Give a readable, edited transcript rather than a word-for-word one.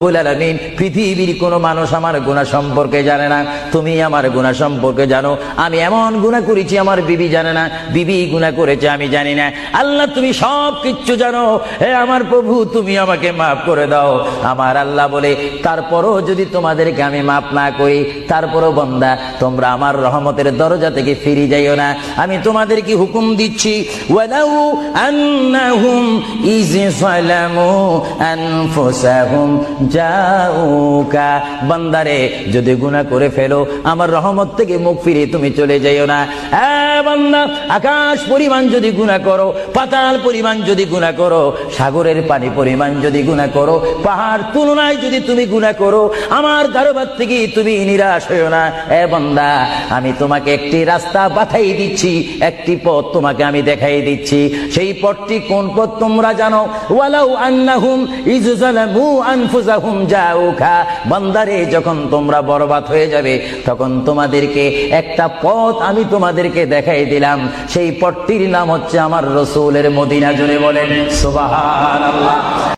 আলামিন পৃথিবীর কোন মানুষ আমার গুনাহ সম্পর্কে জানে না, তুমি আমার গুনাহ সম্পর্কে জানো। আমি এমন গুনাহ করেছি আমার বিবি জানে না, বিবি গুনাহ করেছে আমি জানি না। আল্লাহ তুমি সব কিছু জানো, হে আমার প্রভু তুমি আমাকে মাফ করে দাও। আমার আল্লাহ বলে তারপরও যদি তোমাদেরকে আমি মাফ না করি, তারপরও বান্দা তোমরা আমার রহমতের দরজা থেকে ফিরে যাইও না। আমি তোমাদেরকে হুকুম দিচ্ছি, ওয়ালাউ আন্নাহুম ইয যালামু আনফুসাহুম জাউকা, বান্দারে যদি গুনাহ করে ফেলো আমার রহমত থেকে মুখ ফিরে তুমি চলে যাইও না। বান্দা আকাশ পরিমাণ যদি গুনাহ করো, পাতাল পরিমাণ যদি গুনাহ করো, সাগরের পানি পরিমাণ যদি গুনাহ করো, পাহাড় তুলনায় যদি তুমি গুনাহ করো, আমার দরবার থেকে তুমি নিরাশ হইও না। বান্দা আমি তোমাকে একটি রাস্তা বাতাই দিচ্ছি, একটি পথ তোমাকে আমি দেখাই দিচ্ছি। সেই পথটি কোন পথ তোমরা জানো? ওয়ালাউ আন্নাহুম ইয যালামু আনফুসাহুম জাউকা, বান্দারে যখন তোমরা বরবাদ হয়ে যাবে তখন তোমাদেরকে একটা পথ আমি তোমাদেরকে দেখাই দিলাম। সেই পথটির নাম হচ্ছে আমার রাসূলের মদিনা। জোরে বলেন সুবহানাল্লাহ।